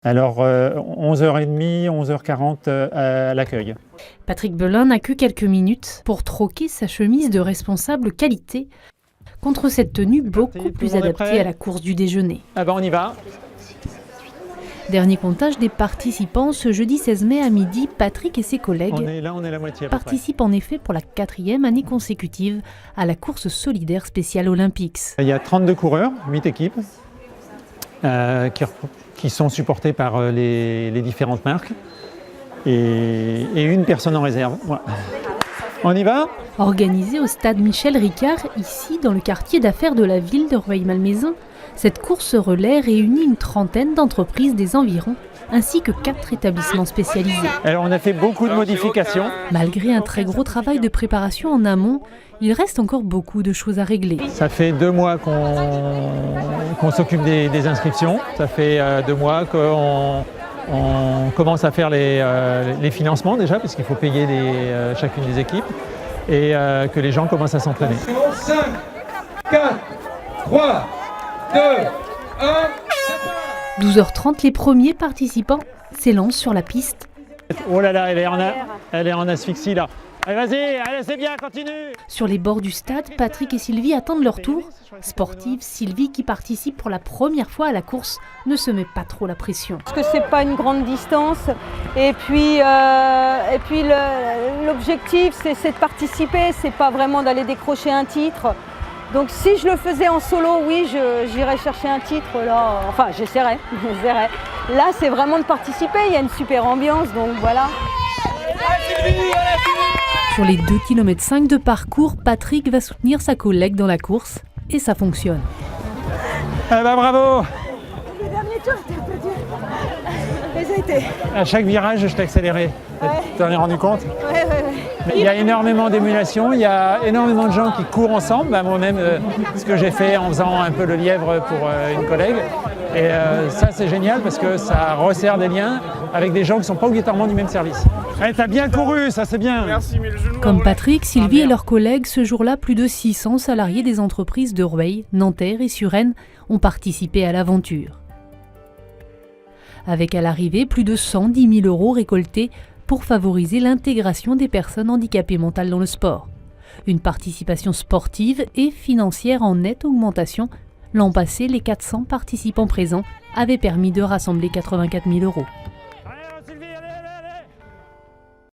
Alors 11h30, 11h40 à l'accueil. Patrick Belin n'a que quelques minutes pour troquer sa chemise de responsable qualité contre cette tenue beaucoup plus adaptée à la course du déjeuner. Ah ben on y va. Dernier comptage des participants ce jeudi 16 mai à midi, Patrick et ses collègues On est la moitié participent en effet pour la 4e année consécutive à la course solidaire spéciale Olympics. Il y a 32 coureurs, 8 équipes, qui sont supportées par les différentes marques et une personne en réserve. Voilà. On y va ? Organisée au stade Michel Ricard, ici dans le quartier d'affaires de la ville de Rueil-Malmaison, cette course relais réunit une trentaine d'entreprises des environs, ainsi que 4 établissements spécialisés. Alors on a fait beaucoup de modifications. Malgré un très gros travail de préparation en amont, il reste encore beaucoup de choses à régler. Ça fait 2 mois qu'on s'occupe des inscriptions. Ça fait 2 mois qu'on commence à faire les financements déjà, parce qu'il faut payer chacune des équipes, et que les gens commencent à s'entraîner. 5, 4, 3, 2, 1... 12h30, les premiers participants s'élancent sur la piste. Oh là là, elle est en asphyxie là. Allez, vas-y, allez, c'est bien, continue. Sur les bords du stade, Patrick et Sylvie attendent leur tour. Sportive, Sylvie, qui participe pour la première fois à la course, ne se met pas trop la pression. Parce que c'est pas une grande distance et puis l'objectif c'est de participer, c'est pas vraiment d'aller décrocher un titre. Donc si je le faisais en solo, oui, j'irais chercher un titre là. Enfin, j'essaierais. Là, c'est vraiment de participer. Il y a une super ambiance, donc voilà. Sur les 2,5 km de parcours, Patrick va soutenir sa collègue dans la course et ça fonctionne. Eh ben bravo. Le dernier tour, c'était un peu dur. Mais ça a été. À chaque virage, je t'ai accéléré. Ouais. Tu t'en es rendu compte ? Ouais. Il y a énormément d'émulation, il y a énormément de gens qui courent ensemble. Moi-même, ce que j'ai fait en faisant un peu le lièvre pour une collègue. Et ça, c'est génial parce que ça resserre des liens avec des gens qui ne sont pas obligatoirement du même service. Eh, t'as bien couru, ça c'est bien. Merci, mais le genou. Comme Patrick, Sylvie et leurs collègues, ce jour-là, plus de 600 salariés des entreprises de Rueil, Nanterre et Suresnes ont participé à l'aventure. Avec à l'arrivée plus de 110 000 € récoltés pour favoriser l'intégration des personnes handicapées mentales dans le sport. Une participation sportive et financière en nette augmentation. L'an passé, les 400 participants présents avaient permis de rassembler 84 000 €.